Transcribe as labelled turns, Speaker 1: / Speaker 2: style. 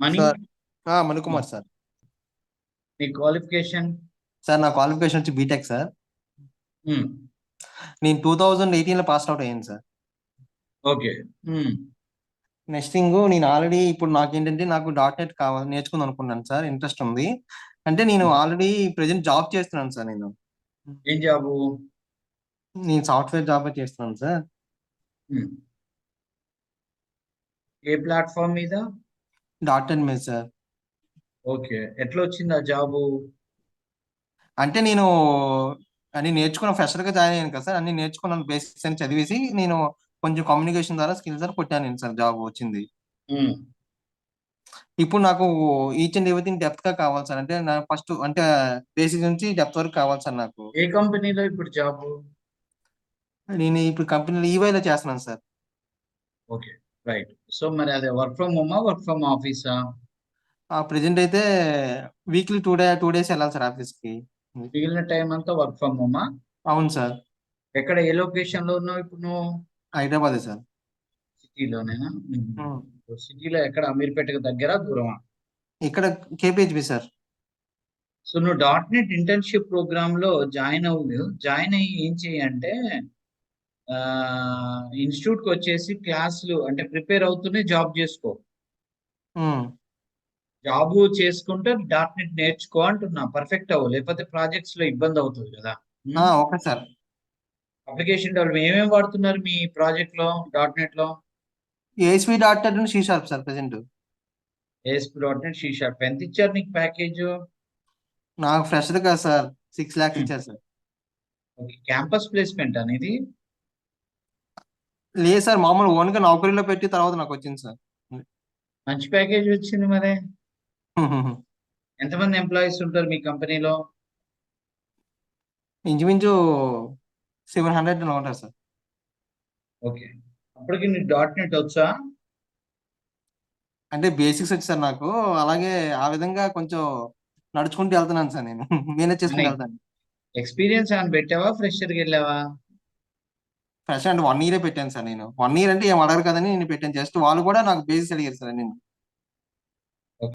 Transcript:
Speaker 1: Money.
Speaker 2: Sir Manikumar sir.
Speaker 1: మీ qualification?
Speaker 2: Sir నా qualification వచ్చి బీటెక్ సార్. నేను 2018లో పాస్ అవుట్ అయ్యాను సార్.
Speaker 1: ఓకే.
Speaker 2: నెక్స్ట్ థింగ్ నేను ఆల్రెడీ ఇప్పుడు నాకేంటంటే నాకు .NET కావాలి నేర్చుకుందాం అనుకున్నాను సార్, ఇంట్రెస్ట్ ఉంది. అంటే నేను ఆల్రెడీ ప్రెజెంట్ జాబ్ చేస్తున్నాను సార్.
Speaker 1: ఏం జాబు?
Speaker 2: నేను సాఫ్ట్వేర్ జాబ్ చేస్తున్నాను సార్.
Speaker 1: ఏ ప్లాట్ఫామ్ మీద?
Speaker 2: .NET మీద సార్.
Speaker 1: ఓకే. ఎట్లా వచ్చింది ఆ జాబు?
Speaker 2: అంటే నేను అన్ని నేర్చుకున్న ఫ్రెషర్ గా జాయిన్ అయ్యాను కదా సార్, అన్ని నేర్చుకున్నాను, బేసిక్స్ అని చదివేసి నేను కొంచెం కమ్యూనికేషన్ ద్వారా స్కిల్స్ ద్వారా కొట్టాను నేను సార్, జాబ్ వచ్చింది. ఇప్పుడు నాకు ఈచ్ అండ్ ఎవ్రీథింగ్ డెప్త్ గా కావాలి సార్. అంటే నా ఫస్ట్ అంటే బేసిక్ నుంచి డెప్త్ వరకు కావాలి సార్ నాకు.
Speaker 1: ఏ కంపెనీలో ఇప్పుడు జాబు?
Speaker 2: నేను ఇప్పుడు కంపెనీలో ఈవైలో చేస్తున్నాను సార్.
Speaker 1: Okay, right. సో మరి అదే వర్క్ ఫ్రమ్ హోమా, వర్క్ ఫ్రమ్ ఆఫీసా?
Speaker 2: ప్రెజెంట్ అయితే వీక్లీ 2 days వెళ్ళాలి సార్ ఆఫీస్ కి.
Speaker 1: మిగిలిన టైం అంతా వర్క్ ఫ్రమ్ హోమా?
Speaker 2: అవును సార్.
Speaker 1: ఎక్కడ, ఏ లొకేషన్ లో ఉన్నావు ఇప్పుడు నువ్వు?
Speaker 2: హైదరాబాద్ సార్.
Speaker 1: సిటీలోనేనా? సిటీలో ఎక్కడ, అమీర్పేటకు దగ్గర, దూరమా?
Speaker 2: ఇక్కడ కేపీహెచ్బి సార్.
Speaker 1: సో నువ్వు .NET ఇంటర్న్షిప్ ప్రోగ్రామ్ లో జాయిన్ అయ్యి ఏం చేయంటే, ఇన్స్టిట్యూట్ కి వచ్చేసి క్లాసులు అంటే ప్రిపేర్ అవుతూనే జాబ్ చేసుకో. జాబ్ చేసుకుంటే .NET నేర్చుకో అంటున్నా. పర్ఫెక్ట్ అవ్వు, లేకపోతే ప్రాజెక్ట్స్ లో ఇబ్బంది అవుతుంది కదా.
Speaker 2: Okay sir.
Speaker 1: అప్లికేషన్ డెవలప్ ఏమేమి వాడుతున్నారు మీ ప్రాజెక్ట్ లో .NET లో?
Speaker 2: ASP.NET C# sir present.
Speaker 1: ASP.NET C#. ఎంత ఇచ్చారు నీకు ప్యాకేజ్?
Speaker 2: నాకు ఫ్రెషర్ కదా సార్, 6 lakhs ఇచ్చారు సార్.
Speaker 1: ఓకే, క్యాంపస్ ప్లేస్మెంట్ అనేది?
Speaker 2: లేదు సార్, మామూలు ఓన్ గా నౌకరీలో పెట్టి తర్వాత నాకు వచ్చింది సార్.
Speaker 1: మంచి ప్యాకేజ్ వచ్చింది మరి. ఎంతమంది ఎంప్లాయీస్ ఉంటారు మీ కంపెనీలో?
Speaker 2: ఇంచుమించు 700 ఉంటారు సార్.
Speaker 1: ఓకే, అప్పటికి నీకు .NET వచ్చా?
Speaker 2: అంటే బేసిక్స్ వచ్చి సార్ నాకు, అలాగే ఆ విధంగా కొంచెం నడుచుకుంటూ వెళ్తున్నాను సార్, నేను మేనేజ్ చేసుకుంటూ వెళ్తాను.
Speaker 1: ఎక్స్పీరియన్స్ ఏమైనా పెట్టావా, ఫ్రెషర్ కి వెళ్ళావా?
Speaker 2: ఫ్రెష్ అంటే 1 year పెట్టాను సార్. నేను 1 year అంటే ఏం అడగరు కదని నేను పెట్టాను. జస్ట్ వాళ్ళు కూడా నాకు బేసిక్స్ అడిగారు సార్. నేను